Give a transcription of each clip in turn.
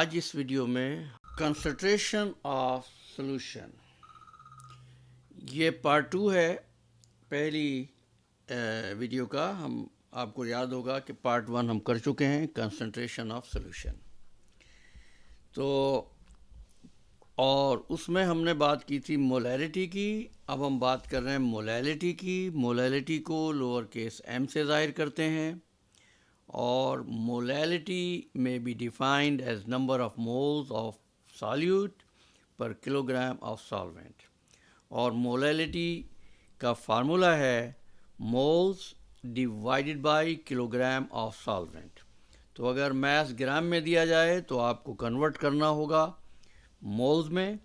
आज इस वीडियो में कंसंट्रेशन ऑफ सॉल्यूशन, ये पार्ट 2 है पहली वीडियो का। हम आपको याद होगा कि पार्ट 1 हम कर चुके हैं, कंसंट्रेशन ऑफ सॉल्यूशन। तो और उसमें हमने बात की थी मोलैलिटी की। अब हम बात कर रहे हैं मोलैलिटी की। मोलैलिटी को लोअर केस m से ज़ाहिर करते हैं और मोलैलिटी में be defined as number of moles of solute per kilogram of solvent. और मोलैलिटी का फार्मूला है moles divided by kilogram of solvent. तो अगर मास ग्राम में दिया जाए तो आपको कन्वर्ट करना होगा मोल्स में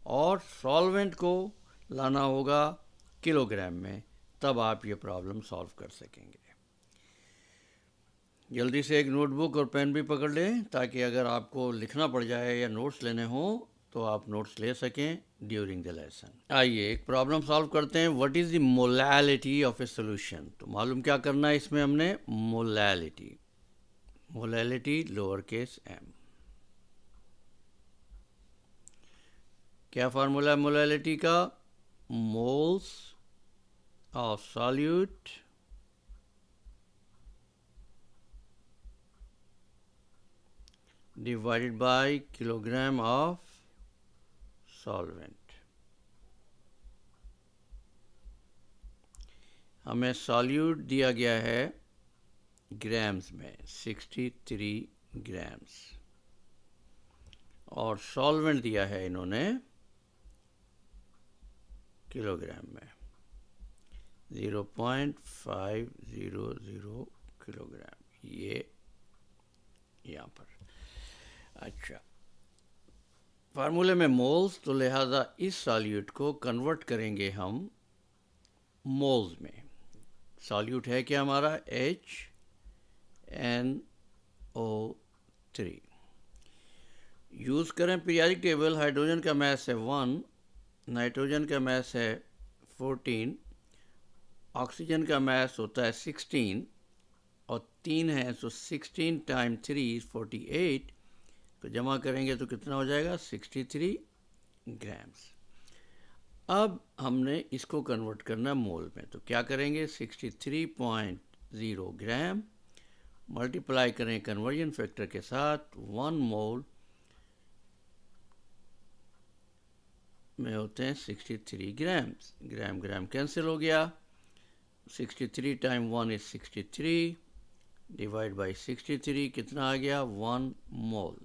और सॉल्वेंट को लाना होगा किलोग्राम में, तब आप ये प्रॉब्लम सॉल्व कर सकेंगे। जल्दी से एक नोटबुक और पेन भी पकड़ लें ताकि अगर आपको लिखना पड़ जाए या नोट्स लेने हो तो आप नोट्स ले सकें ड्यूरिंग द लेसन। आइए एक प्रॉब्लम सॉल्व करते हैं। What is the molality of A solution. तो मालूम क्या करना है इसमें हमने, molality. Molality lower case m। क्या फार्मूला है मोलैलिटी का? Moles of solute divided by kilogram of solvent. हमें सॉल्यूट दिया गया है ग्राम्स में 63 ग्राम्स और सॉल्वेंट दिया है इन्होंने किलोग्राम में 0.500 किलोग्राम, ये यहाँ पर। अच्छा, फार्मूले में मोल्स, तो लिहाजा इस सॉल्यूट को कन्वर्ट करेंगे हम मोल्स में। सॉल्यूट है क्या हमारा? HNO3। यूज़ करें पीरियोडिक टेबल। हाइड्रोजन का मास है 1, नाइट्रोजन का मास है 14, ऑक्सीजन का मास होता है 16 और 3 है, तो 16 टाइम 3 48। तो जमा करेंगे तो कितना हो जाएगा? 63 ग्राम्स। अब हमने इसको कन्वर्ट करना मोल में, तो क्या करेंगे? 63.0 ग्राम मल्टीप्लाई करें कन्वर्जन फैक्टर के साथ। 1 मोल में होते हैं 63 ग्राम्स। ग्राम ग्राम कैंसिल हो गया। 63 टाइम 1 इज 63 डिवाइड बाई 63 कितना आ गया? 1 मोल।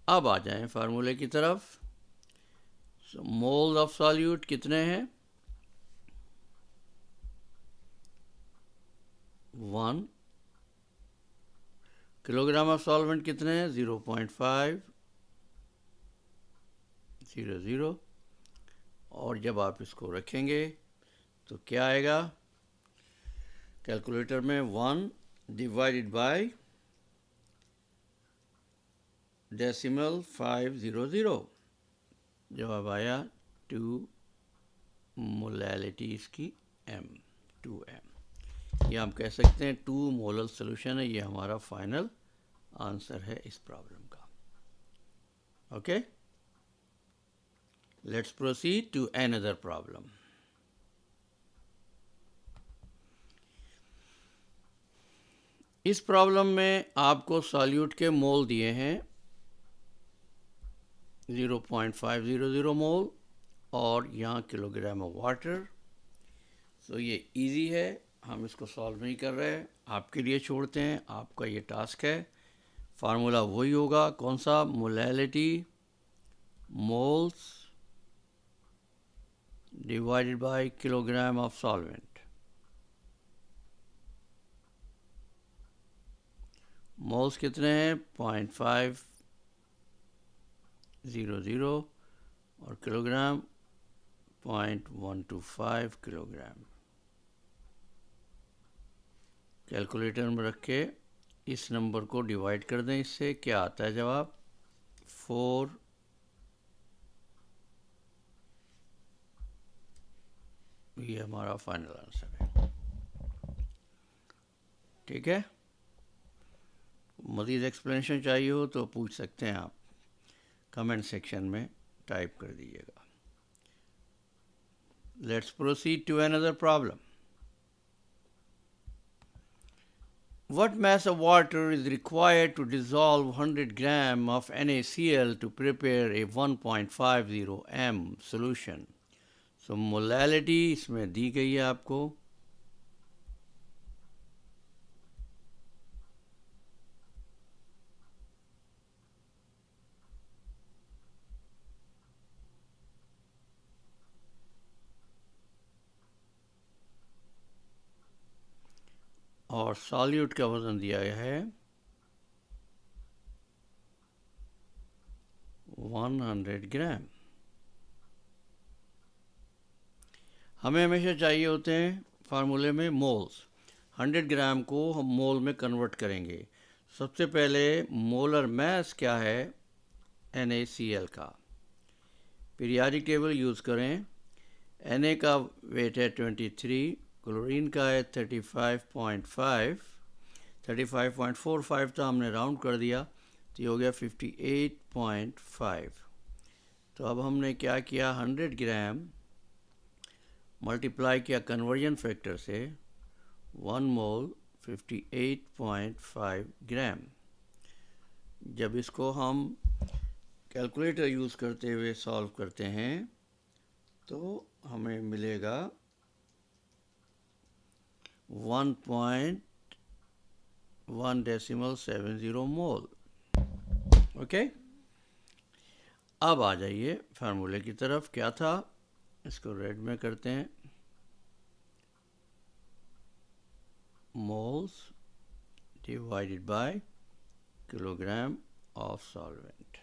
अब आ जाएं फार्मूले की तरफ। मोल्स ऑफ सॉल्यूट कितने हैं? 1। किलोग्राम ऑफ सॉल्वेंट कितने हैं? 0.500। और जब आप इसको रखेंगे तो क्या आएगा कैलकुलेटर में? 1 डिवाइडेड बाय डेसिमल 500। जवाब आया 2 मोलैलिटी इसकी m, 2m। ये हम कह सकते हैं 2 मोलर सोल्यूशन है। ये हमारा फाइनल आंसर है इस प्रॉब्लम का। Okay, let's proceed to another problem. इस प्रॉब्लम में आपको सॉल्यूट के मोल दिए हैं 0.500 मोल और यहाँ किलोग्राम ऑफ वाटर। तो ये इजी है, हम इसको सॉल्व नहीं कर रहे, आपके लिए छोड़ते हैं। आपका ये टास्क है। फार्मूला वही होगा, कौन सा? Molality moles divided by kilogram of solvent. Moles कितने हैं? 0.500 और किलोग्राम 0.125 किलोग्राम। कैलकुलेटर में रख के इस नंबर को डिवाइड कर दें इससे, क्या आता है जवाब? 4। ये हमारा फाइनल आंसर है। ठीक है, मज़ीद एक्सप्लेनेशन चाहिए हो तो पूछ सकते हैं आप, कमेंट सेक्शन में टाइप कर दीजिएगा। Let's proceed to another problem. What mass of water is required to dissolve 100 gram of NaCl to prepare a 1.50 m solution? So molality इसमें दी गई है आपको। और सॉल्यूट का वज़न दिया गया है 100 ग्राम। हमें हमेशा चाहिए होते हैं फार्मूले में मोल्स। 100 ग्राम को हम मोल में कन्वर्ट करेंगे। सबसे पहले मोलर मैस क्या है NaCl का, पीरियाडिक टेबल यूज़ करें। Na का वेट है 23, क्लोरीन का है 35.5, 35.45 था, हमने राउंड कर दिया तो ये हो गया 58.5। तो अब हमने क्या किया, 100 ग्राम मल्टीप्लाई किया कन्वर्जन फैक्टर से 1 मोल 58.5 ग्राम। जब इसको हम कैलकुलेटर यूज़ करते हुए सॉल्व करते हैं तो हमें मिलेगा 1.170 मोल। ओके, अब आ जाइए फार्मूले की तरफ। क्या था, इसको रेड में करते हैं। Moles divided by kilogram of solvent.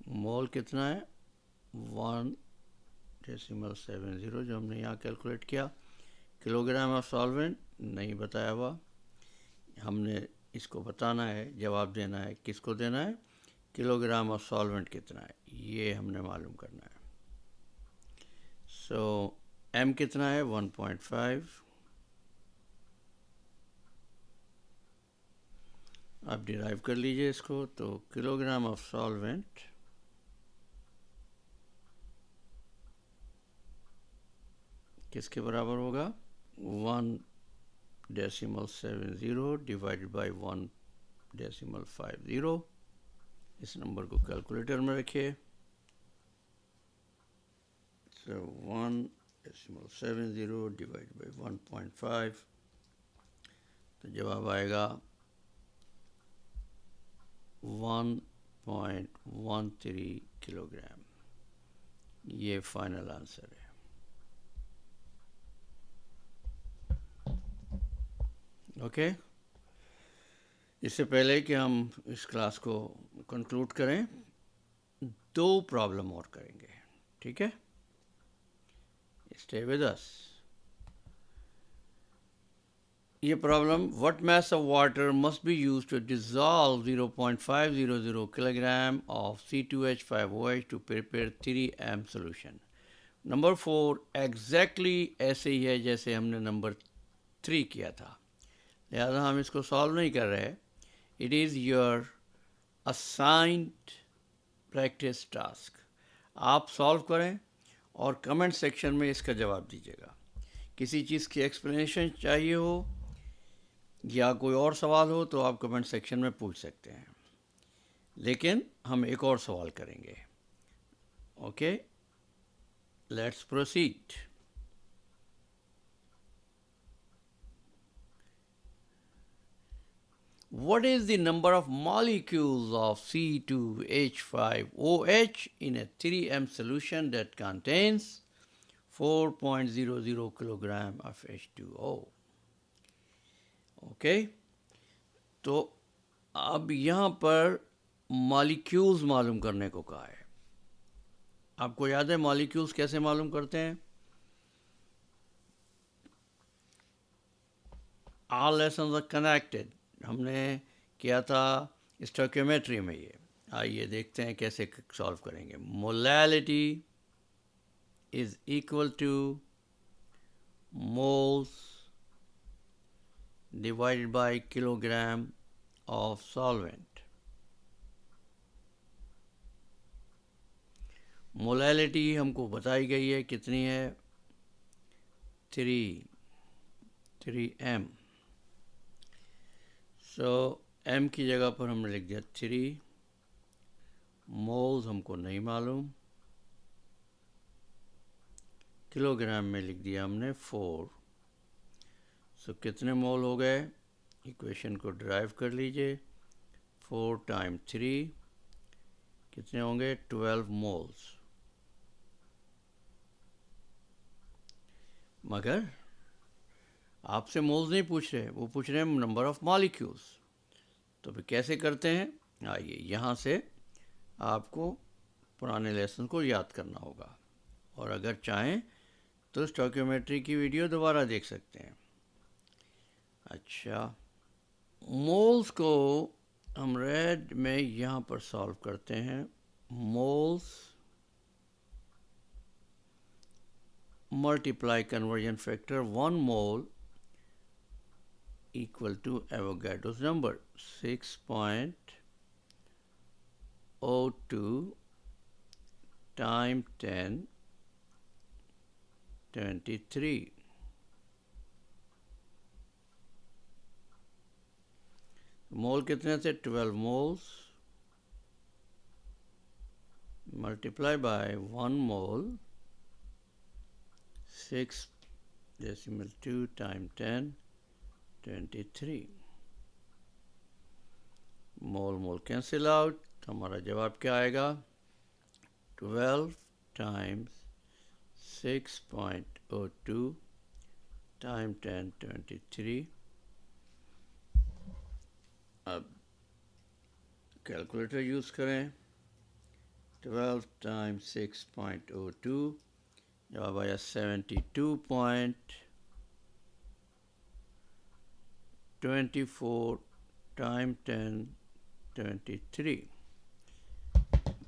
Mole कितना है 1.70 जो हमने यहाँ कैलकुलेट किया। किलोग्राम ऑफ सॉल्वेंट नहीं बताया हुआ, हमने इसको बताना है, जवाब देना है। किसको देना है, किलोग्राम ऑफ सॉल्वेंट कितना है ये हमने मालूम करना है। सो m कितना है 1.5। आप डिराइव कर लीजिए इसको, तो किलोग्राम ऑफ सॉल्वेंट किसके बराबर होगा 1.70 डिवाइडेड बाय 1.50। इस नंबर को कैलकुलेटर में रखिए। So 1.70 डिवाइडेड बाय 1.5, तो जवाब आएगा 1.13 किलोग्राम। ये फाइनल आंसर है। ओके, इससे पहले कि हम इस क्लास को कंक्लूड करें, 2 प्रॉब्लम और करेंगे, ठीक है? Stay with us. ये problem, what mass of water must be used to dissolve 0.500 kilogram of C2H5OH to prepare 3m solution. Number 4 exactly ऐसे ही है जैसे हमने नंबर 3 किया था, लिहाजा हम इसको सॉल्व नहीं कर रहे। It is your assigned practice task. आप सॉल्व करें और कमेंट सेक्शन में इसका जवाब दीजिएगा। किसी चीज़ की एक्सप्लेनेशन चाहिए हो या कोई और सवाल हो तो आप कमेंट सेक्शन में पूछ सकते हैं, लेकिन हम एक और सवाल करेंगे। Okay, let's proceed. What is the number of molecules of C2H5OH in a 3m solution that contains 4.00 kilogram of H2O? Okay, तो अब यहाँ पर मॉलिक्यूल्स मालूम करने को कहा है। आपको याद है मॉलिक्यूल्स कैसे मालूम करते हैं? All lessons are connected, हमने किया था स्टोइकियोमेट्री में। ये आइए देखते हैं कैसे सॉल्व करेंगे। Molality is equal two moles divided by kilogram of solvent. Molality हमको बताई गई है कितनी है 3m. सो m की जगह पर हमने लिख दिया 3. मोल्स हमको नहीं मालूम, किलोग्राम में लिख दिया हमने 4. सो कितने मोल हो गए, इक्वेशन को ड्राइव कर लीजिए. 4 टाइम 3 कितने होंगे 12 मोल्स. मगर आपसे मोल्स नहीं पूछ रहे, वो पूछ रहे हैं नंबर ऑफ मॉलिक्यूल्स. तो फिर कैसे करते हैं, आइए यहाँ से आपको पुराने लेसन को याद करना होगा, और अगर चाहें तो स्टोइकियोमेट्री की वीडियो दोबारा देख सकते हैं. अच्छा, मोल्स को हम रेड में यहाँ पर सॉल्व करते हैं. Moles multiply conversion factor 1 mole equal to Avogadro's number 6.02 times 10^23. मोल कितने थे 12 moles multiply by 1 mole 6.2 times 10^23. Mole mole cancel out. हमारा जवाब क्या आएगा 12 times 6.02 times 10^23. अब कैलकुलेटर यूज़ करें. 12 times 6.02 जवाब आया 72.24 टाइम 10^23.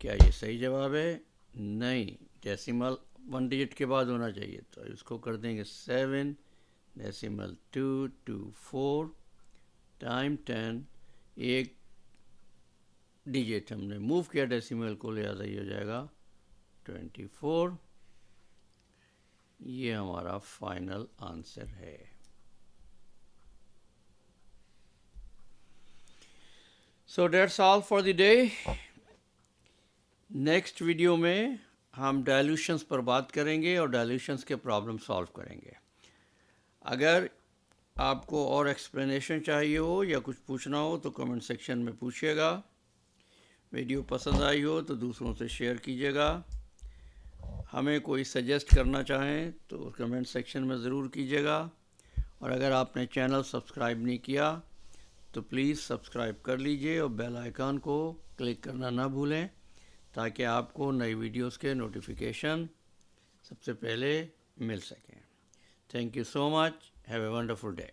क्या ये सही जवाब है? नहीं, डेसिमल 1 डिजिट के बाद होना चाहिए. तो इसको कर देंगे 7.224 टाइम 10. एक डिजिट हमने मूव किया डेसिमल को, लिहाजा ये हो जाएगा 24. ये हमारा फाइनल आंसर है. So that's all for the day. Next video में हम डाइल्यूशंस पर बात करेंगे और डाइल्यूशंस के प्रॉब्लम सॉल्व करेंगे. अगर आपको और एक्सप्लेनेशन चाहिए हो या कुछ पूछना हो तो कमेंट सेक्शन में पूछिएगा. वीडियो पसंद आई हो तो दूसरों से शेयर कीजिएगा. हमें कोई सजेस्ट करना चाहें तो कमेंट सेक्शन में ज़रूर कीजिएगा. और अगर आपने चैनल सब्सक्राइब नहीं किया तो प्लीज़ सब्सक्राइब कर लीजिए और बेल आइकन को क्लिक करना ना भूलें, ताकि आपको नई वीडियोस के नोटिफिकेशन सबसे पहले मिल सकें. Thank you so much. Have a wonderful day.